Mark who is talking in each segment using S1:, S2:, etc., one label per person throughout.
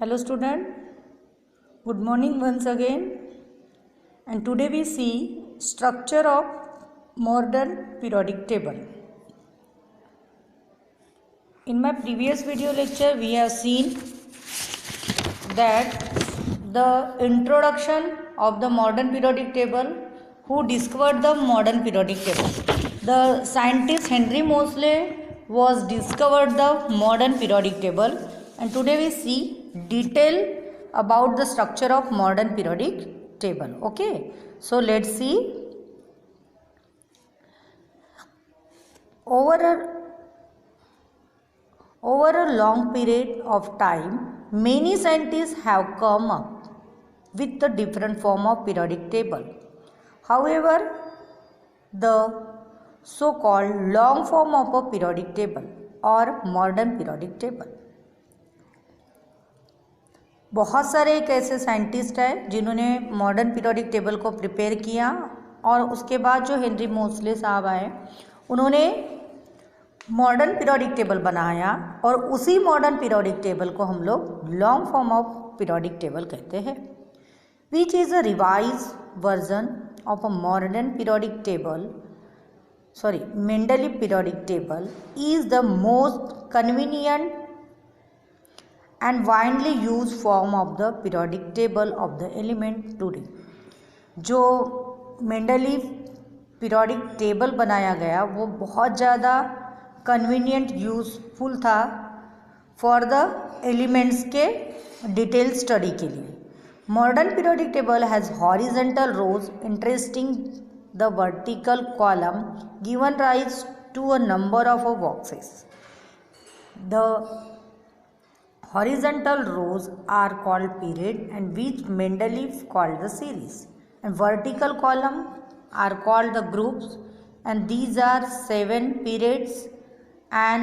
S1: Hello student, good morning once again, and today we see structure of modern periodic table. In my previous video lecture we have seen that the introduction of the modern periodic table, who discovered the modern periodic table. The scientist Henry Moseley was discovered the modern periodic table, and today we see detail about the structure of modern periodic table. Okay, so let's see. Over a long period of time, many scientists have come up with a different form of periodic table. However, the so-called long form of a periodic table or modern periodic table, बहुत सारे एक ऐसे scientist हैं जिन्होंने modern periodic table को prepare किया, और उसके बाद जो हेनरी मोस्ले साहब आए उन्होंने मॉडर्न पीरियोडिक टेबल बनाया, और उसी मॉडर्न पीरियोडिक टेबल को हम लोग long form of periodic table कहते हैं, which is a revise version of a modern periodic table. Mendeleev periodic table is the most convenient and widely used form of the periodic table of the element today. जो Mendeleev periodic table बनाया गया वो बहुत ज़्यादा convenient useful था for the elements के detail study के लिए. Modern periodic table has horizontal rows interesting the vertical column given rise to a number of boxes. The horizontal rows are called period, and which Mendeleev called the series, and vertical column are called the groups, and these are 7 periods and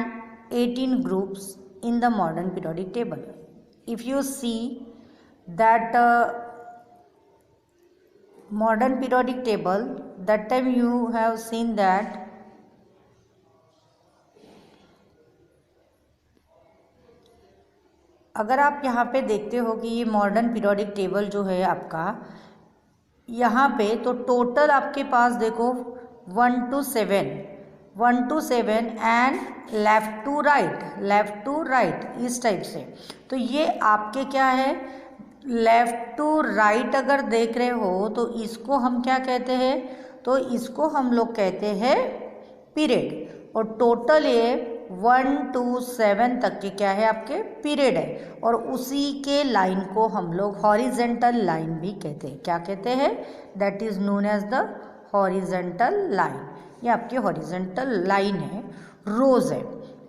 S1: 18 groups in the modern periodic table. If you see that modern periodic table, that time you have seen that अगर आप यहाँ पे देखते हो कि ये modern periodic table जो है आपका यहाँ पे, तो टोटल आपके पास देखो 1 to 7 and left to right इस टाइप से. तो ये आपके क्या है, लेफ़्ट टू राइट अगर देख रहे हो तो इसको हम क्या कहते हैं, तो इसको हम लोग कहते हैं पीरियड. और टोटल ये 1 to 7 तक के क्या है आपके पीरियड है, और उसी के लाइन को हम लोग हॉरिजेंटल लाइन भी कहते हैं. क्या कहते हैं, that is known as the horizontal line. ये आपकी हॉरिजेंटल लाइन है, रोज है.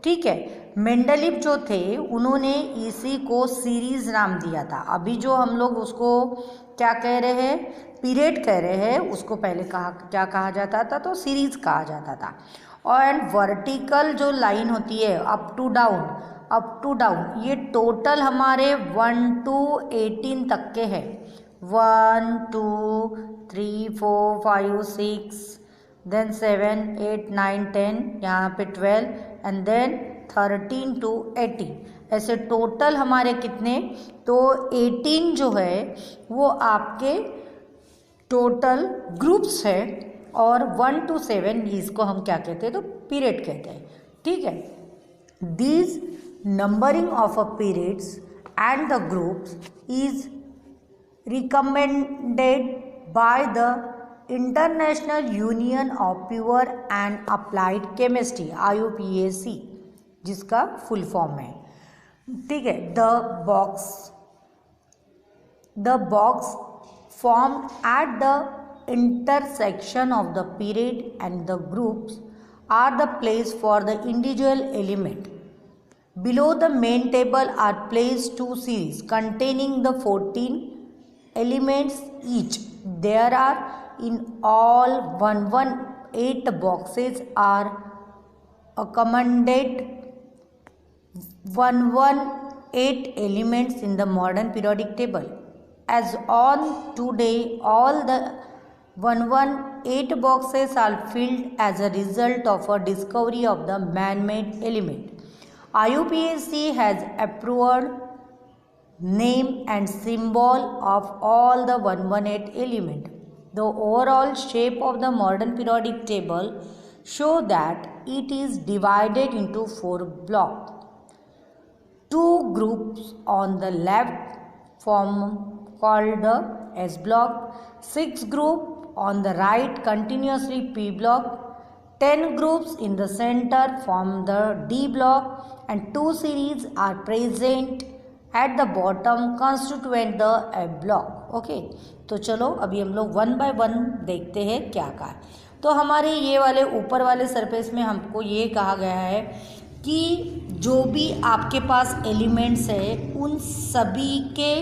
S1: ठीक है. मेंडलीव जो थे उन्होंने इसी को सीरीज नाम दिया था. अभी जो हम लोग उसको क्या कह रहे हैं, पीरियड कह रहे हैं, उसको पहले क्या कहा जाता था, तो सीरीज कहा जाता था. और वर्टिकल जो लाइन होती है अप टू डाउन, ये टोटल हमारे 1 to 18 तक के हैं. 1 2 3 4 5 6 देन 7 8 9 10, यहाँ पे 12, एंड देन 13 to 18. ऐसे टोटल हमारे कितने, तो 18 जो है वो आपके टोटल ग्रुप्स है, और 1 to 7 इसको हम क्या कहते हैं, तो पीरियड कहते हैं. ठीक है. These numbering of a periods and the groups is recommended by the international union of pure and applied chemistry IUPAC, जिसका फुल फॉर्म है. ठीक है. The box form at the intersection of the period and the groups are the place for the individual element. Below the main table are placed 2 series containing the 14 elements each. There are in all 118 boxes are accommodated 118 elements in the modern periodic table. As on today, all the 118 boxes are filled as a result of a discovery of the man-made element. IUPAC has approved name and symbol of all the 118 element. The overall shape of the modern periodic table show that it is divided into 4 blocks. 2 groups on the left form called the S block, 6 group on the right continuously P block, 10 groups in the center form the D block, and 2 series are present at the bottom constituent the F block. Okay तो चलो अभी हम लोग 1 by 1 देखते हैं क्या कहा। तो हमारे ये वाले ऊपर वाले सरफेस में हमको ये कहा गया है कि जो भी आपके पास एलिमेंट्स है उन सभी के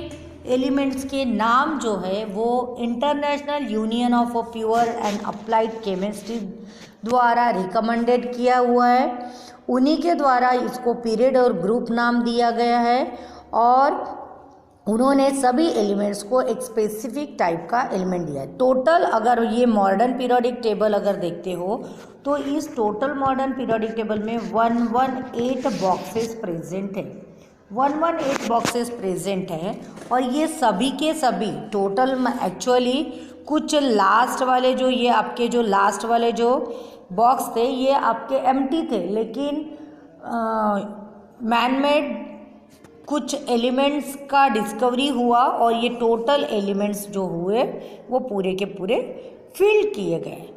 S1: एलिमेंट्स के नाम जो है वो international union of pure and applied chemistry द्वारा रिकमेंडेड किया हुआ है। उन्हीं के द्वारा इसको पीरियड और ग्रुप नाम दिया गया है और उन्होंने सभी एलिमेंट्स को एक स्पेसिफिक टाइप का एलिमेंट दिया है। टोटल अगर ये मॉडर्न पीरियोडिक टेबल अगर देखते हो तो इस टोटल मॉडर्न पीरियोडिक टेबल में 118 बॉक्सेस प्रेजेंट है, 118 बॉक्सेस प्रेजेंट है और ये सभी के सभी टोटल एक्चुअली कुछ लास्ट वाले जो ये आपके जो लास्ट वाले जो बॉक्स थे ये आपके एम्प्टी थे, लेकिन मैनमेड कुछ एलिमेंट्स का डिस्कवरी हुआ और ये टोटल एलिमेंट्स जो हुए वो पूरे के पूरे फिल किए गए।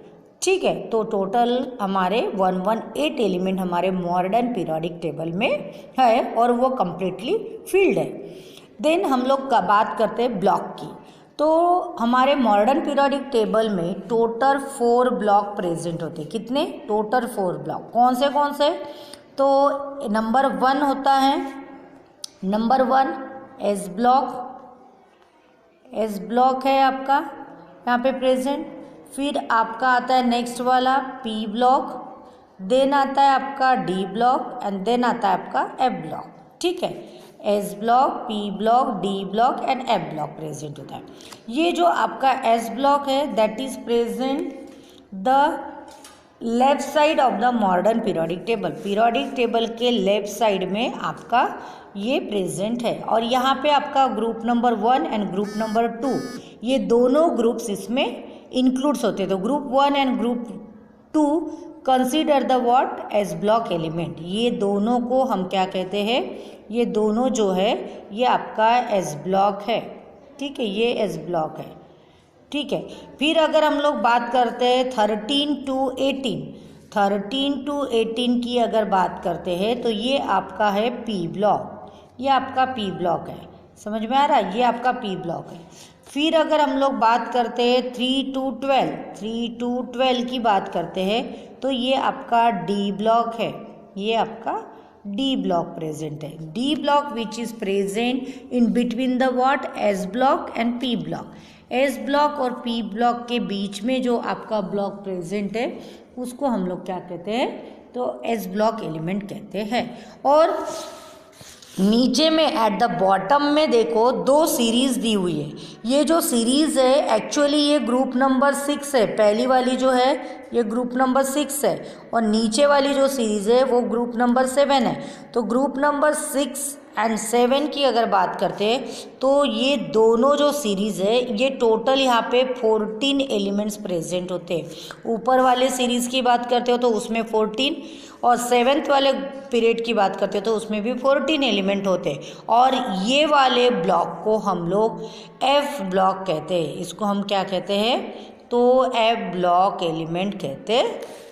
S1: ठीक है, तो टोटल हमारे 118 एलिमेंट हमारे मॉडर्न पीरियोडिक टेबल में है और वो कम्प्लीटली फिल्ड है। देन हम लोग का बात करते हैं ब्लॉक की। तो हमारे मॉडर्न पीरियोडिक टेबल में टोटल 4 ब्लॉक प्रेजेंट होते हैं। कितने? Total 4 block. कौन से? तो नंबर 1 होता है, नंबर 1 एस ब्लॉक है आपका यहाँ पे प्रेजेंट। फिर आपका आता है नेक्स्ट वाला पी ब्लॉक, देन आता है आपका डी ब्लॉक एंड देन आता है आपका एफ ब्लॉक। ठीक है, S block, P block, D block and F block present होता है। ये जो आपका एस ब्लॉक है that is present the left side of the modern periodic table के लेफ्ट साइड में आपका ये प्रेजेंट है और यहाँ पे आपका group number 1 and group number 2 ये दोनों ग्रुप्स इसमें इंक्लूड्स होते हैं। तो group 1 and group 2 consider the what S block element. ये दोनों को हम क्या कहते हैं? ये दोनों जो है ये आपका एस ब्लॉक है। ठीक है, ये एस ब्लॉक है। ठीक है, फिर अगर हम लोग बात करते हैं 13 to 18 की अगर बात करते हैं तो ये आपका है पी ब्लॉक, ये आपका पी ब्लॉक है। समझ में आ रहा है? ये आपका पी ब्लॉक है। फिर अगर हम लोग बात करते हैं 3 to 12 की बात करते हैं तो ये आपका डी ब्लॉक है, ये आपका डी ब्लॉक प्रेजेंट है। D block which is present in between the what S block and P block. S block और पी ब्लॉक के बीच में जो आपका ब्लॉक प्रेजेंट है उसको हम लोग क्या कहते हैं? तो एस ब्लॉक एलिमेंट कहते हैं। और नीचे में एट द बॉटम में देखो 2 सीरीज दी हुई है। ये जो सीरीज है एक्चुअली ये ग्रुप नंबर 6 है। पहली वाली जो है ये ग्रुप नंबर 6 है और नीचे वाली जो सीरीज है वो ग्रुप नंबर 7 है। तो ग्रुप नंबर 6 एंड 7 की अगर बात करते हैं तो ये दोनों जो सीरीज़ है ये टोटल यहाँ पे 14 एलिमेंट्स प्रेजेंट होते हैं। ऊपर वाले सीरीज़ की बात करते हो तो उसमें 14 और 7th वाले पीरियड की बात करते हो तो उसमें भी 14 एलिमेंट होते हैं। और ये वाले ब्लॉक को हम लोग एफ ब्लॉक कहते हैं। इसको हम क्या कहते हैं? तो एफ ब्लॉक एलिमेंट कहते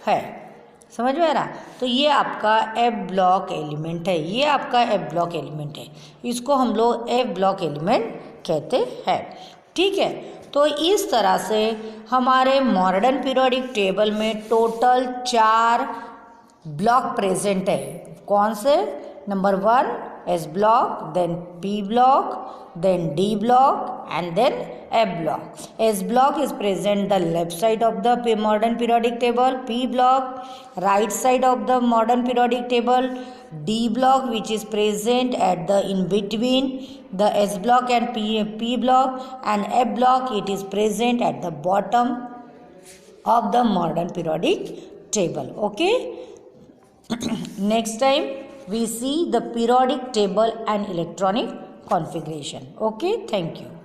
S1: हैं। समझ में आ रहा? तो ये आपका एफ ब्लॉक एलिमेंट है, ये आपका एफ ब्लॉक एलिमेंट है। इसको हम लोग एफ ब्लॉक एलिमेंट कहते हैं। ठीक है, तो इस तरह से हमारे मॉडर्न पीरियोडिक टेबल में टोटल 4 ब्लॉक प्रेजेंट है। कौन से? Number 1 s block, then p block, then D block and then F block. S block is present the left side of the modern periodic table, P block right side of the modern periodic table, D block which is present at the in between the S block and P block, and F block it is present at the bottom of the modern periodic table. Okay. Next time we see the periodic table and electronic configuration. Okay, thank you.